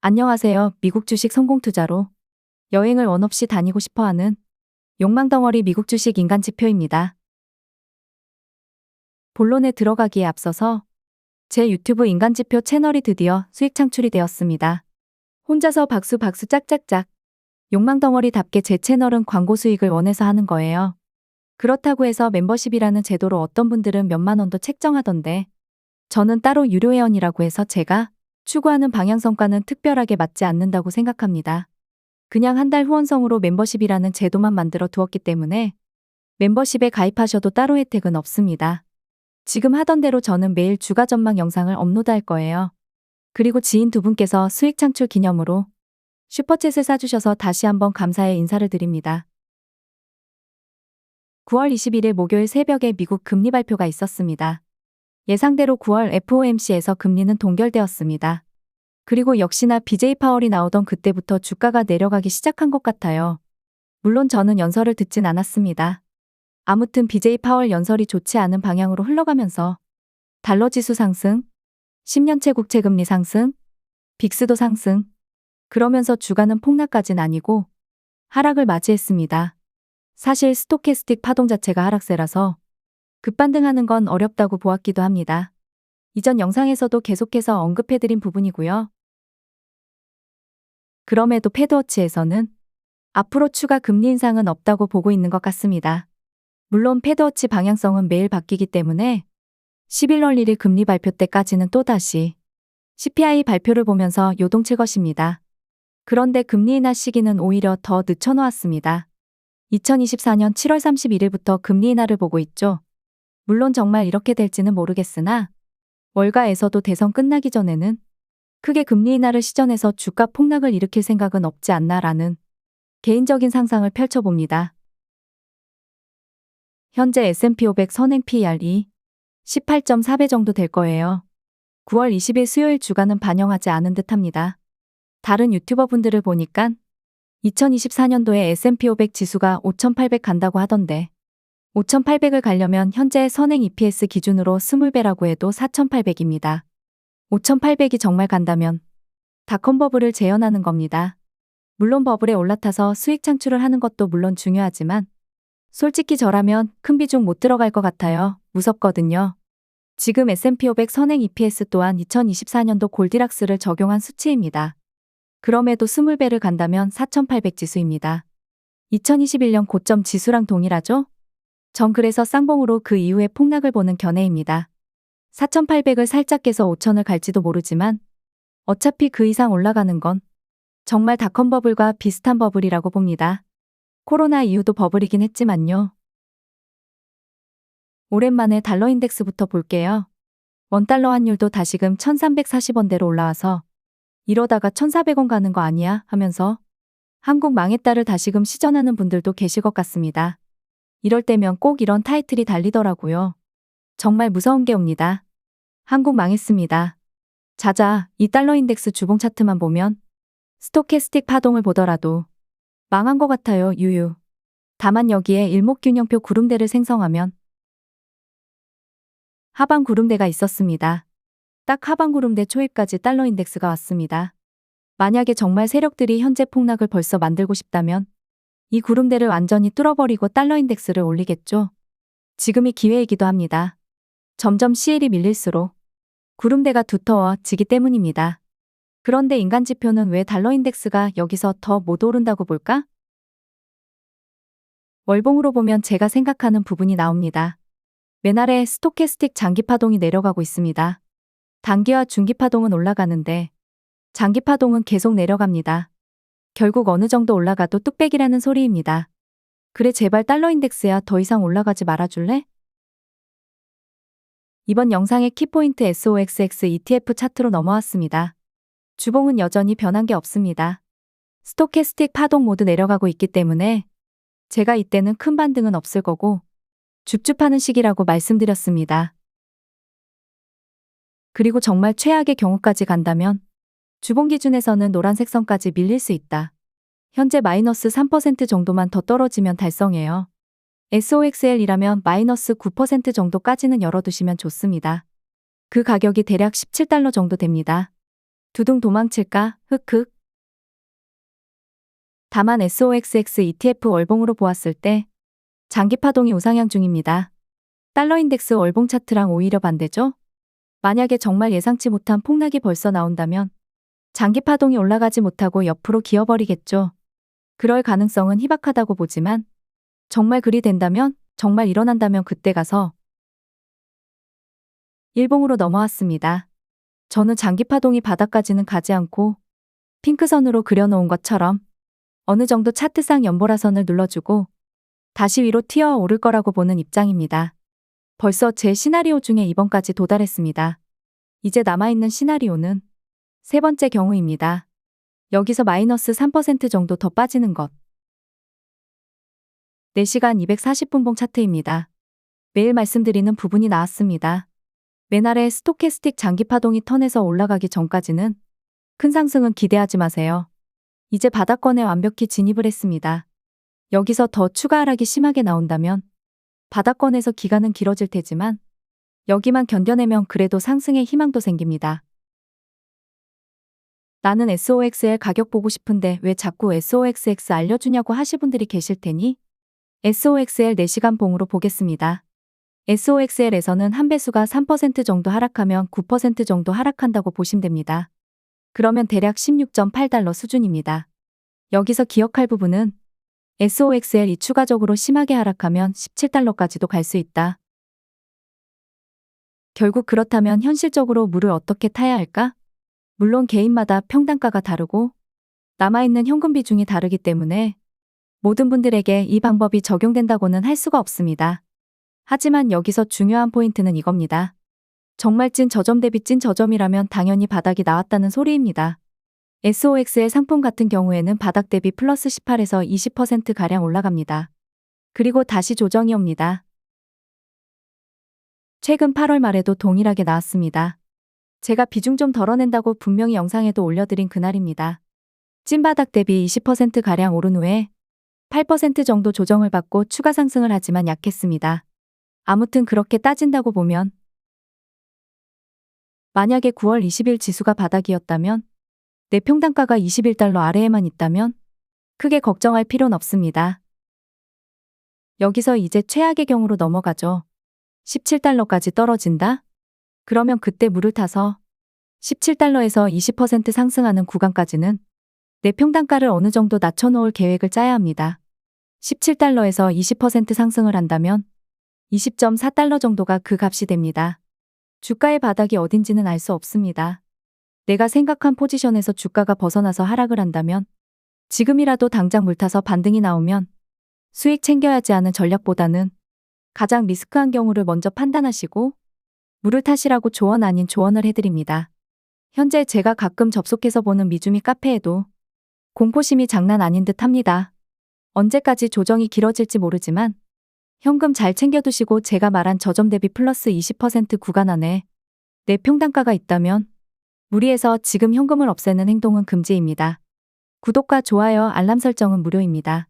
안녕하세요. 미국 주식 성공 투자로 여행을 원 없이 다니고 싶어하는 욕망덩어리 미국 주식 인간 지표입니다. 본론에 들어가기에 앞서서 제 유튜브 인간 지표 채널이 드디어 수익 창출이 되었습니다. 혼자서 박수 짝짝짝. 욕망덩어리답게 제 채널은 광고 수익을 원해서 하는 거예요. 그렇다고 해서 멤버십이라는 제도로 어떤 분들은 몇만 원도 책정하던데 저는 따로 유료 회원이라고 해서 제가 추구하는 방향성과는 특별하게 맞지 않는다고 생각합니다. 그냥 한 달 후원성으로 멤버십이라는 제도만 만들어 두었기 때문에 멤버십에 가입하셔도 따로 혜택은 없습니다. 지금 하던 대로 저는 매일 주가 전망 영상을 업로드할 거예요. 그리고 지인 두 분께서 수익 창출 기념으로 슈퍼챗을 사주셔서 다시 한번 감사의 인사를 드립니다. 9월 21일 목요일 새벽에 미국 금리 발표가 있었습니다. 예상대로 9월 FOMC에서 금리는 동결되었습니다. 그리고 역시나 BJ 파월이 나오던 그때부터 주가가 내려가기 시작한 것 같아요. 물론 저는 연설을 듣진 않았습니다. 아무튼 BJ 파월 연설이 좋지 않은 방향으로 흘러가면서 달러 지수 상승, 10년채 국채 금리 상승, 빅스도 상승, 그러면서 주가는 폭락까진 아니고 하락을 맞이했습니다. 사실 스토캐스틱 파동 자체가 하락세라서 급반등하는 건 어렵다고 보았기도 합니다. 이전 영상에서도 계속해서 언급해드린 부분이고요. 그럼에도 패드워치에서는 앞으로 추가 금리 인상은 없다고 보고 있는 것 같습니다. 물론 패드워치 방향성은 매일 바뀌기 때문에 11월 1일 금리 발표 때까지는 또다시 CPI 발표를 보면서 요동칠 것입니다. 그런데 금리 인하 시기는 오히려 더 늦춰놓았습니다. 2024년 7월 31일부터 금리 인하를 보고 있죠. 물론 정말 이렇게 될지는 모르겠으나 월가에서도 대선 끝나기 전에는 크게 금리 인하를 시전해서 주가 폭락을 일으킬 생각은 없지 않나라는 개인적인 상상을 펼쳐봅니다. 현재 S&P 500 선행 PER이 18.4배 정도 될 거예요. 9월 20일 수요일 주가는 반영하지 않은 듯합니다. 다른 유튜버 분들을 보니까 2024년도에 S&P 500 지수가 5,800 간다고 하던데 5,800을 가려면 현재 선행 EPS 기준으로 20배라고 해도 4,800입니다. 5,800이 정말 간다면 닷컴 버블을 재현하는 겁니다. 물론 버블에 올라타서 수익 창출을 하는 것도 물론 중요하지만 솔직히 저라면 큰 비중 못 들어갈 것 같아요. 무섭거든요. 지금 S&P 500 선행 EPS 또한 2024년도 골디락스를 적용한 수치입니다. 그럼에도 20배를 간다면 4,800 지수입니다. 2021년 고점 지수랑 동일하죠? 전 그래서 쌍봉으로 그 이후에 폭락을 보는 견해입니다. 4,800을 살짝 깨서 5,000을 갈지도 모르지만 어차피 그 이상 올라가는 건 정말 닷컴 버블과 비슷한 버블이라고 봅니다. 코로나 이후도 버블이긴 했지만요. 오랜만에 달러 인덱스부터 볼게요. 원달러 환율도 다시금 1340원대로 올라와서 이러다가 1400원 가는 거 아니야 하면서 한국 망했다를 다시금 시전하는 분들도 계실 것 같습니다. 이럴 때면 꼭 이런 타이틀이 달리더라고요. 정말 무서운 게 옵니다. 한국 망했습니다. 자자, 이 달러 인덱스 주봉 차트만 보면 스토캐스틱 파동을 보더라도 망한 것 같아요. 유유. 다만 여기에 일목균형표 구름대를 생성하면 하방 구름대가 있었습니다. 딱 하방 구름대 초입까지 달러 인덱스가 왔습니다. 만약에 정말 세력들이 현재 폭락을 벌써 만들고 싶다면 이 구름대를 완전히 뚫어버리고 달러 인덱스를 올리겠죠. 지금이 기회이기도 합니다. 점점 CL이 밀릴수록 구름대가 두터워지기 때문입니다. 그런데 인간 지표는 왜 달러 인덱스가 여기서 더 못 오른다고 볼까? 월봉으로 보면 제가 생각하는 부분이 나옵니다. 맨아래 스토캐스틱 장기 파동이 내려가고 있습니다. 단기와 중기 파동은 올라가는데 장기 파동은 계속 내려갑니다. 결국 어느 정도 올라가도 뚝배기라는 소리입니다. 그래 제발 달러 인덱스야 더 이상 올라가지 말아줄래? 이번 영상의 키포인트 SOXX ETF 차트로 넘어왔습니다. 주봉은 여전히 변한 게 없습니다. 스토캐스틱 파동 모두 내려가고 있기 때문에 제가 이때는 큰 반등은 없을 거고 줍줍하는 시기라고 말씀드렸습니다. 그리고 정말 최악의 경우까지 간다면 주봉 기준에서는 노란색 선까지 밀릴 수 있다. 현재 마이너스 3% 정도만 더 떨어지면 달성해요. SOXL이라면 마이너스 9% 정도까지는 열어두시면 좋습니다. 그 가격이 대략 17달러 정도 됩니다. 두둥 도망칠까? 흑흑. 다만 SOXX ETF 월봉으로 보았을 때 장기 파동이 우상향 중입니다. 달러 인덱스 월봉 차트랑 오히려 반대죠? 만약에 정말 예상치 못한 폭락이 벌써 나온다면 장기 파동이 올라가지 못하고 옆으로 기어버리겠죠. 그럴 가능성은 희박하다고 보지만 정말 그리 된다면, 정말 일어난다면 그때 가서 일봉으로 넘어왔습니다. 저는 장기 파동이 바닥까지는 가지 않고 핑크선으로 그려놓은 것처럼 어느 정도 차트상 연보라선을 눌러주고 다시 위로 튀어 오를 거라고 보는 입장입니다. 벌써 제 시나리오 중에 2번까지 도달했습니다. 이제 남아있는 시나리오는 세 번째 경우입니다. 여기서 마이너스 3% 정도 더 빠지는 것. 4시간 240분봉 차트입니다. 매일 말씀드리는 부분이 나왔습니다. 맨 아래 스토캐스틱 장기 파동이 턴에서 올라가기 전까지는 큰 상승은 기대하지 마세요. 이제 바닥권에 완벽히 진입을 했습니다. 여기서 더 추가 하락이 심하게 나온다면 바닥권에서 기간은 길어질 테지만 여기만 견뎌내면 그래도 상승의 희망도 생깁니다. 나는 SOXL 가격 보고 싶은데 왜 자꾸 SOXX 알려주냐고 하실 분들이 계실 테니 SOXL 4시간 봉으로 보겠습니다. SOXL에서는 한 배수가 3% 정도 하락하면 9% 정도 하락한다고 보시면 됩니다. 그러면 대략 16.8달러 수준입니다. 여기서 기억할 부분은 SOXL이 추가적으로 심하게 하락하면 17달러까지도 갈 수 있다. 결국 그렇다면 현실적으로 물을 어떻게 타야 할까? 물론 개인마다 평단가가 다르고 남아있는 현금 비중이 다르기 때문에 모든 분들에게 이 방법이 적용된다고는 할 수가 없습니다. 하지만 여기서 중요한 포인트는 이겁니다. 정말 찐 저점 대비 찐 저점이라면 당연히 바닥이 나왔다는 소리입니다. SOX의 상품 같은 경우에는 바닥 대비 플러스 18에서 20%가량 올라갑니다. 그리고 다시 조정이 옵니다. 최근 8월 말에도 동일하게 나왔습니다. 제가 비중 좀 덜어낸다고 분명히 영상에도 올려드린 그날입니다. 찐바닥 대비 20%가량 오른 후에 8% 정도 조정을 받고 추가 상승을 하지만 약했습니다. 아무튼 그렇게 따진다고 보면 만약에 9월 20일 지수가 바닥이었다면 내 평단가가 21달러 아래에만 있다면 크게 걱정할 필요는 없습니다. 여기서 이제 최악의 경우로 넘어가죠. 17달러까지 떨어진다? 그러면 그때 물을 타서 17달러에서 20% 상승하는 구간까지는 내 평단가를 어느 정도 낮춰놓을 계획을 짜야 합니다. 17달러에서 20% 상승을 한다면 20.4달러 정도가 그 값이 됩니다. 주가의 바닥이 어딘지는 알 수 없습니다. 내가 생각한 포지션에서 주가가 벗어나서 하락을 한다면 지금이라도 당장 물타서 반등이 나오면 수익 챙겨야지 하는 전략보다는 가장 리스크한 경우를 먼저 판단하시고 물을 타시라고 조언 아닌 조언을 해드립니다. 현재 제가 가끔 접속해서 보는 미주미 카페에도 공포심이 장난 아닌 듯 합니다. 언제까지 조정이 길어질지 모르지만 현금 잘 챙겨두시고 제가 말한 저점 대비 플러스 20% 구간 안에 내 평단가가 있다면 무리해서 지금 현금을 없애는 행동은 금지입니다. 구독과 좋아요, 알람 설정은 무료입니다.